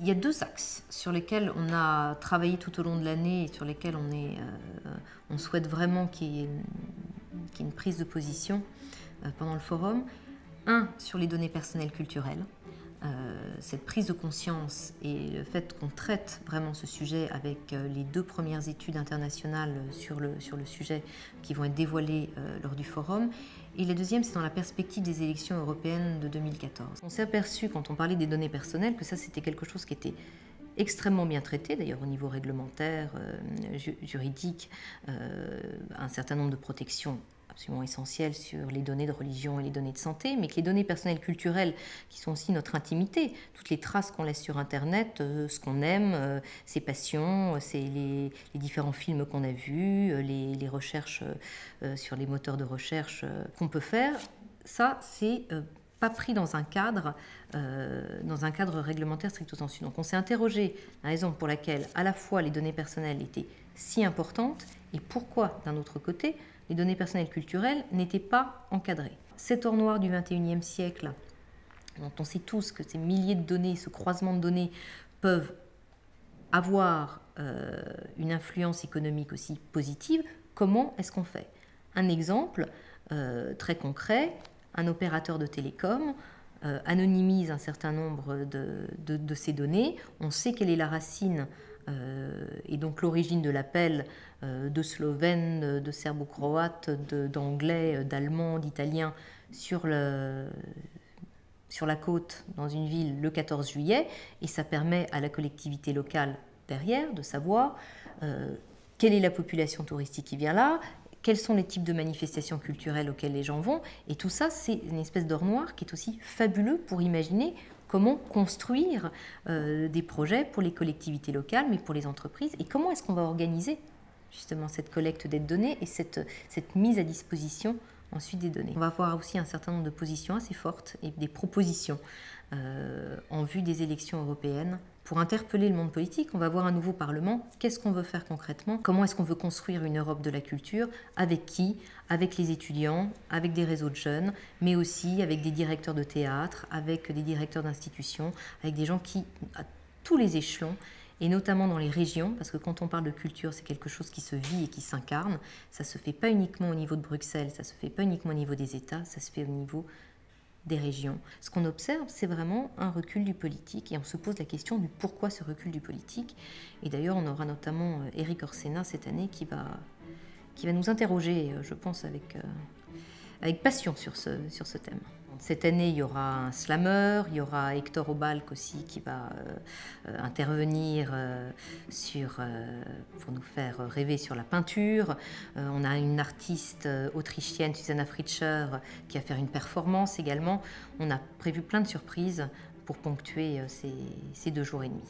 Il y a deux axes sur lesquels on a travaillé tout au long de l'année et sur lesquels on souhaite vraiment qu'il y ait une prise de position pendant le forum. Un, sur les données personnelles culturelles. Cette prise de conscience et le fait qu'on traite vraiment ce sujet avec les deux premières études internationales sur le sujet qui vont être dévoilées lors du forum. Et la deuxième, c'est dans la perspective des élections européennes de 2014. On s'est aperçu, quand on parlait des données personnelles, que ça, c'était quelque chose qui était extrêmement bien traité, d'ailleurs au niveau réglementaire, juridique, un certain nombre de protections absolument essentielles sur les données de religion et les données de santé, mais que les données personnelles culturelles, qui sont aussi notre intimité, toutes les traces qu'on laisse sur Internet, ce qu'on aime, ses passions, les différents films qu'on a vus, les recherches sur les moteurs de recherche qu'on peut faire, ça, c'est pas pris dans un cadre réglementaire stricto sensu. Donc on s'est interrogé la raison pour laquelle à la fois les données personnelles étaient si importantes et pourquoi, d'un autre côté, les données personnelles culturelles n'étaient pas encadrées. Cet or noir du XXIe siècle, dont on sait tous que ces milliers de données, ce croisement de données peuvent avoir une influence économique aussi positive, comment est-ce qu'on fait? Un exemple très concret, un opérateur de télécom anonymise un certain nombre de ces données, on sait quelle est la racine et donc l'origine de l'appel de Slovène, de Serbo-Croate, d'Anglais, d'Allemand, d'Italien sur la côte dans une ville le 14 juillet, et ça permet à la collectivité locale derrière de savoir quelle est la population touristique qui vient là, quels sont les types de manifestations culturelles auxquelles les gens vont, et tout ça c'est une espèce d'or noir qui est aussi fabuleux pour imaginer comment construire des projets pour les collectivités locales, mais pour les entreprises, et comment est-ce qu'on va organiser justement cette collecte des données et cette mise à disposition ensuite des données. On va avoir aussi un certain nombre de positions assez fortes et des propositions en vue des élections européennes. Pour interpeller le monde politique, on va voir un nouveau Parlement. Qu'est-ce qu'on veut faire concrètement? Comment est-ce qu'on veut construire une Europe de la culture? Avec qui? Avec les étudiants, avec des réseaux de jeunes, mais aussi avec des directeurs de théâtre, avec des directeurs d'institutions, avec des gens qui, à tous les échelons, et notamment dans les régions, parce que quand on parle de culture, c'est quelque chose qui se vit et qui s'incarne. Ça ne se fait pas uniquement au niveau de Bruxelles, ça ne se fait pas uniquement au niveau des États, ça se fait au niveau des régions. Ce qu'on observe, c'est vraiment un recul du politique, et on se pose la question du pourquoi ce recul du politique. Et d'ailleurs, on aura notamment Éric Orsena cette année qui va nous interroger, je pense, avec passion sur ce thème. Cette année, il y aura un slammer, il y aura Hector Obalk aussi qui va intervenir pour nous faire rêver sur la peinture. On a une artiste autrichienne, Susanna Fritscher, qui va faire une performance également. On a prévu plein de surprises pour ponctuer ces 2 jours et demi.